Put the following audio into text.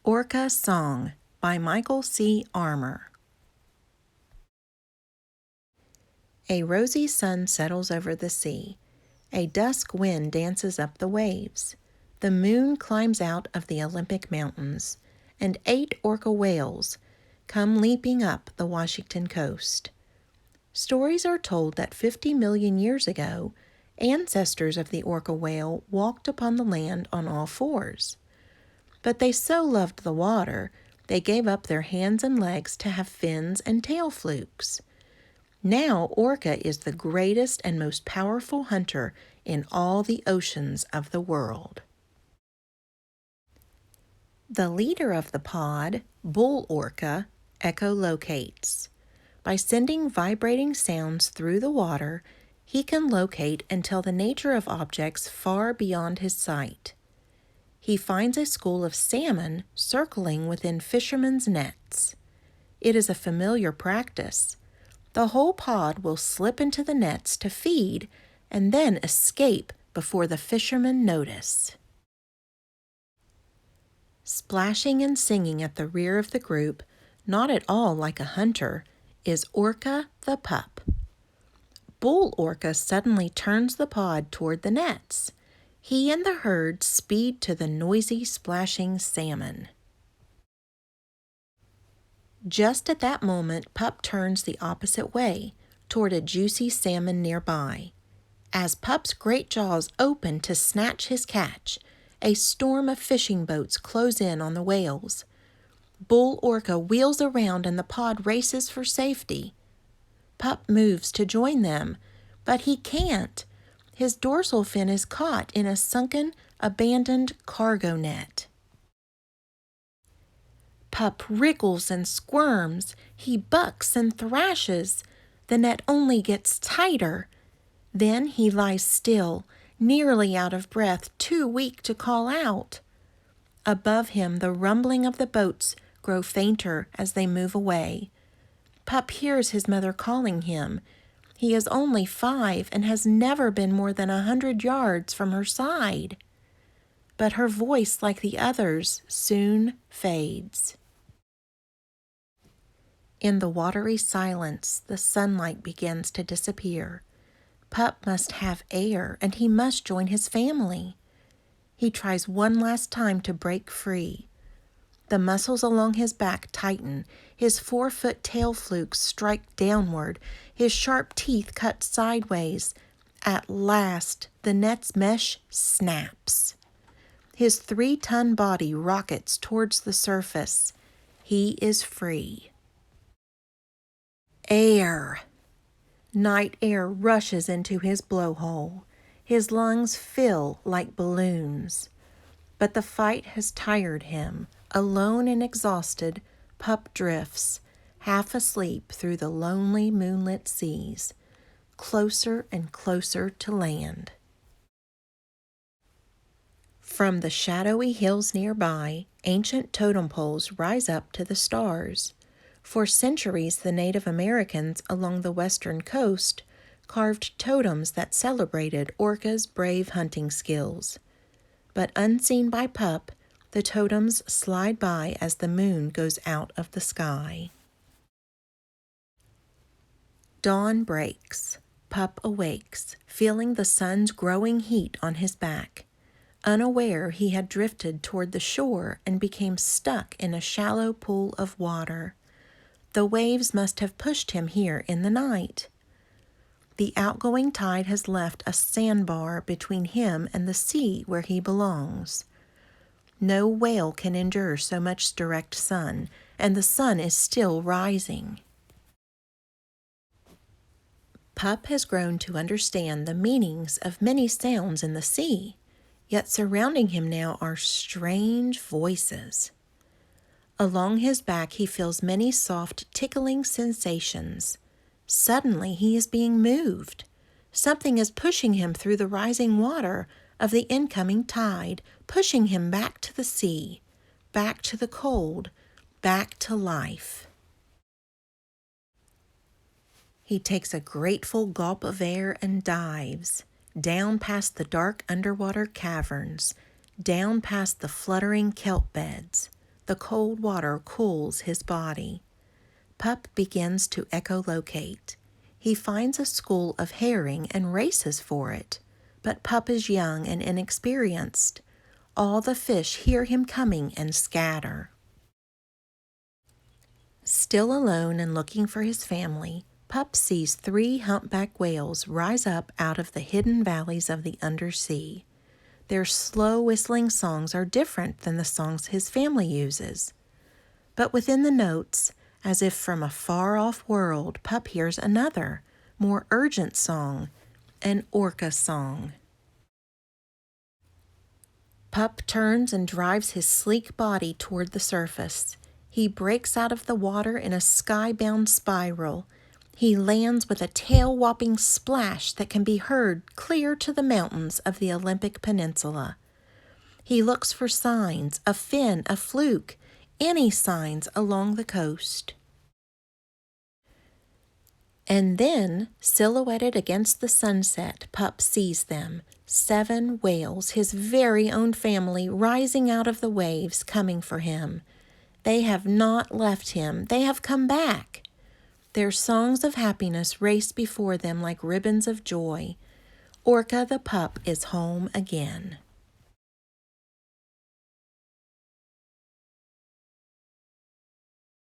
Orca Song by Michael C. Armour. A rosy sun settles over the sea. A dusk wind dances up the waves. The moon climbs out of the Olympic Mountains, and 8 orca whales come leaping up the Washington coast. Stories are told that 50 million years ago, ancestors of the orca whale walked upon the land on all fours. But they so loved the water, they gave up their hands and legs to have fins and tail flukes. Now Orca is the greatest and most powerful hunter in all the oceans of the world. The leader of the pod, Bull Orca, echolocates. By sending vibrating sounds through the water, he can locate and tell the nature of objects far beyond his sight. He finds a school of salmon circling within fishermen's nets. It is a familiar practice. The whole pod will slip into the nets to feed and then escape before the fishermen notice. Splashing and singing at the rear of the group, not at all like a hunter, is Orca the pup. Bull Orca suddenly turns the pod toward the nets. He and the herd speed to the noisy, splashing salmon. Just at that moment, Pup turns the opposite way, toward a juicy salmon nearby. As Pup's great jaws open to snatch his catch, a storm of fishing boats close in on the whales. Bull Orca wheels around and the pod races for safety. Pup moves to join them, but he can't. His dorsal fin is caught in a sunken, abandoned cargo net. Pup wriggles and squirms. He bucks and thrashes. The net only gets tighter. Then he lies still, nearly out of breath, too weak to call out. Above him, the rumbling of the boats grow fainter as they move away. Pup hears his mother calling him. He is only 5 and has never been more than 100 yards from her side. But her voice, like the others, soon fades. In the watery silence, the sunlight begins to disappear. Pup must have air, and he must join his family. He tries one last time to break free. The muscles along his back tighten, his 4-foot tail flukes strike downward, his sharp teeth cut sideways. At last, the net's mesh snaps. His 3-ton body rockets towards the surface. He is free. Air! Night air rushes into his blowhole. His lungs fill like balloons. But the fight has tired him. Alone and exhausted, Pup drifts, half asleep through the lonely moonlit seas, closer and closer to land. From the shadowy hills nearby, ancient totem poles rise up to the stars. For centuries, the Native Americans along the western coast carved totems that celebrated orcas' brave hunting skills. But unseen by Pup, the totems slide by as the moon goes out of the sky. Dawn breaks. Pup awakes, feeling the sun's growing heat on his back. Unaware, he had drifted toward the shore and became stuck in a shallow pool of water. The waves must have pushed him here in the night. The outgoing tide has left a sandbar between him and the sea where he belongs. No whale can endure so much direct sun, and the sun is still rising. Pup has grown to understand the meanings of many sounds in the sea, yet surrounding him now are strange voices. Along his back he feels many soft, tickling sensations. Suddenly he is being moved. Something is pushing him through the rising water of the incoming tide, pushing him back to the sea, back to the cold, back to life. He takes a grateful gulp of air and dives, down past the dark underwater caverns, down past the fluttering kelp beds. The cold water cools his body. Pup begins to echolocate. He finds a school of herring and races for it, but Pup is young and inexperienced. All the fish hear him coming and scatter. Still alone and looking for his family, Pup sees 3 humpback whales rise up out of the hidden valleys of the undersea. Their slow whistling songs are different than the songs his family uses. But within the notes, as if from a far-off world, Pup hears another, more urgent song, an Orca Song. Pup turns and drives his sleek body toward the surface. He breaks out of the water in a skybound spiral. He lands with a tail-whopping splash that can be heard clear to the mountains of the Olympic Peninsula. He looks for signs, a fin, a fluke, any signs along the coast. And then, silhouetted against the sunset, Pup sees them, 7 whales, his very own family, rising out of the waves, coming for him. They have not left him. They have come back. Their songs of happiness race before them like ribbons of joy. Orca the pup is home again.